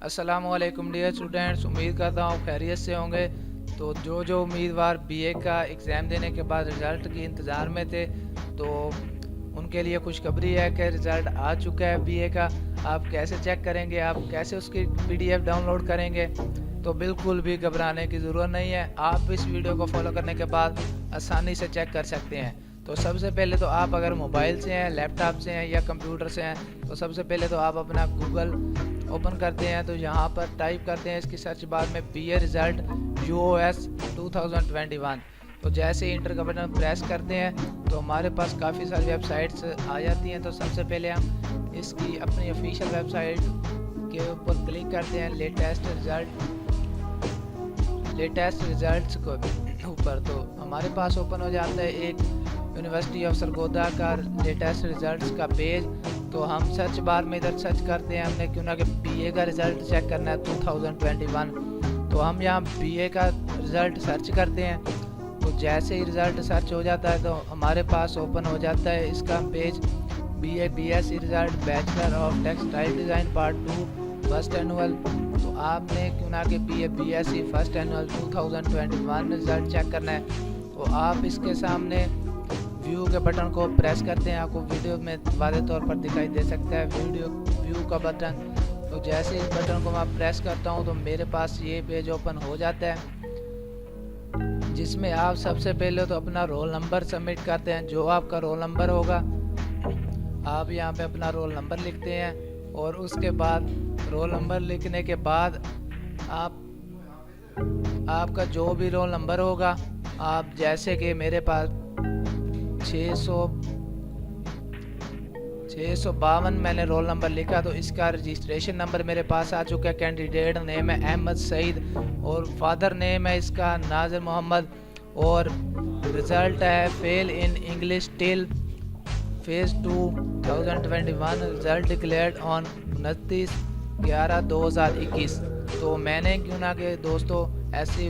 अस्सलामुअलैकुम dear students, उम्मीद करता हूँ खैरियत से होंगे। तो जो उम्मीदवार बीए का एग्ज़ाम देने के बाद रिज़ल्ट के इंतज़ार में थे, तो उनके लिए खुशखबरी है कि रिज़ल्ट आ चुका है बीए का। आप कैसे चेक करेंगे, आप कैसे उसकी पीडीएफ डाउनलोड करेंगे, तो बिल्कुल भी घबराने की ज़रूरत नहीं है। आप इस वीडियो को फॉलो करने के बाद आसानी से चेक कर सकते हैं। तो सबसे पहले तो आप अगर मोबाइल से हैं, लैपटॉप से हैं या कंप्यूटर से हैं, तो सबसे पहले तो आप अपना गूगल ओपन करते हैं। तो यहाँ पर टाइप करते हैं इसकी सर्च बार में बीए रिज़ल्ट यूओएस 2021। तो जैसे इंटर का बटन प्रेस करते हैं तो हमारे पास काफ़ी सारी वेबसाइट्स आ जाती हैं। तो सबसे पहले हम इसकी अपनी ऑफिशियल वेबसाइट के ऊपर क्लिक करते हैं, लेटेस्ट रिजल्ट्स को ऊपर। तो हमारे पास ओपन हो जाता है एक यूनिवर्सिटी ऑफ सरगोदा का लेटेस्ट रिजल्ट्स का पेज। तो हम सर्च बार में इधर सर्च करते हैं, हमने क्यों ना कि बीए का रिज़ल्ट चेक करना है 2021। तो हम यहाँ बीए का रिज़ल्ट सर्च करते हैं। तो जैसे ही रिज़ल्ट सर्च हो जाता है तो हमारे पास ओपन हो जाता है इसका page, BA BSc result bachelor of textile design part 2 first annual. तो आपने क्यों ना कि BA BSc first annual 2021 result check करना है। तो आप इसके सामने व्यू के बटन को प्रेस करते हैं। आपको वीडियो में वाज़े तौर पर दिखाई दे सकता है व्यू का बटन। तो जैसे इस बटन को मैं प्रेस करता हूं तो मेरे पास ये पेज ओपन हो जाता है, जिसमें आप सबसे पहले तो अपना रोल नंबर सबमिट करते हैं। जो आपका रोल नंबर होगा आप यहाँ पे अपना रोल नंबर लिखते हैं, और उसके बाद रोल नंबर लिखने के बाद आपका जो भी रोल नंबर होगा, आप जैसे कि मेरे पास 652 मैंने रोल नंबर लिखा, तो इसका रजिस्ट्रेशन नंबर मेरे पास आ चुका है। कैंडिडेट नेम है अहमद सईद और फादर नेम है इसका नाजिर मोहम्मद, और रिज़ल्ट है fail in English till phase 2 2021, result declared on 29/11/2021। तो मैंने क्यों ना कि दोस्तों वैसे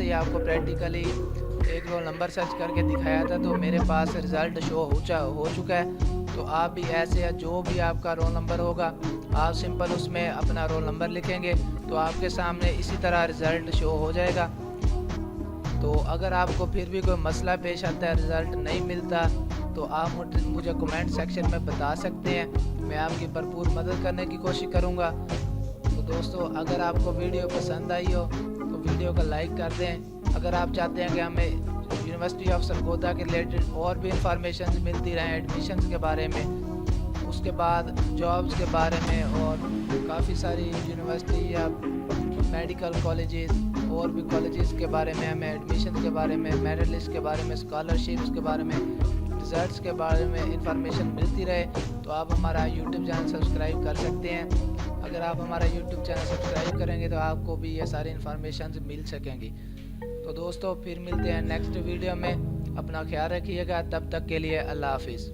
ही आपको प्रैक्टिकली एक रोल नंबर सर्च करके दिखाया था, तो मेरे पास रिज़ल्ट शो हो चुका है। तो आप भी ऐसे या जो भी आपका रोल नंबर होगा, आप सिंपल उसमें अपना रोल नंबर लिखेंगे तो आपके सामने इसी तरह रिज़ल्ट शो हो जाएगा। तो अगर आपको फिर भी कोई मसला पेश आता है, रिज़ल्ट नहीं मिलता, तो आप मुझे कमेंट सेक्शन में बता सकते हैं। मैं आपकी भरपूर मदद करने की कोशिश करूँगा। तो दोस्तों, अगर आपको वीडियो पसंद आई हो तो वीडियो को लाइक कर दें। अगर आप चाहते हैं कि हमें यूनिवर्सिटी ऑफ सरगोदा के रिलेटेड और भी इंफॉर्मेशन मिलती रहें, एडमिशन्स के बारे में, उसके बाद जॉब्स के बारे में, और काफ़ी सारी यूनिवर्सिटी या मेडिकल कॉलेजेस और भी कॉलेजेस के बारे में, हमें एडमिशन के बारे में, मेरिट लिस्ट के बारे में, स्कॉलरशिप्स के बारे में, रिजल्ट्स के बारे में इंफॉर्मेशन मिलती रहे, तो आप हमारा यूट्यूब चैनल सब्सक्राइब कर सकते हैं। अगर आप हमारा यूट्यूब चैनल सब्सक्राइब करेंगे तो आपको भी ये सारी इंफॉर्मेशन मिल सकेंगी। तो दोस्तों, फिर मिलते हैं नेक्स्ट वीडियो में। अपना ख्याल रखिएगा, तब तक के लिए अल्लाह हाफिज़।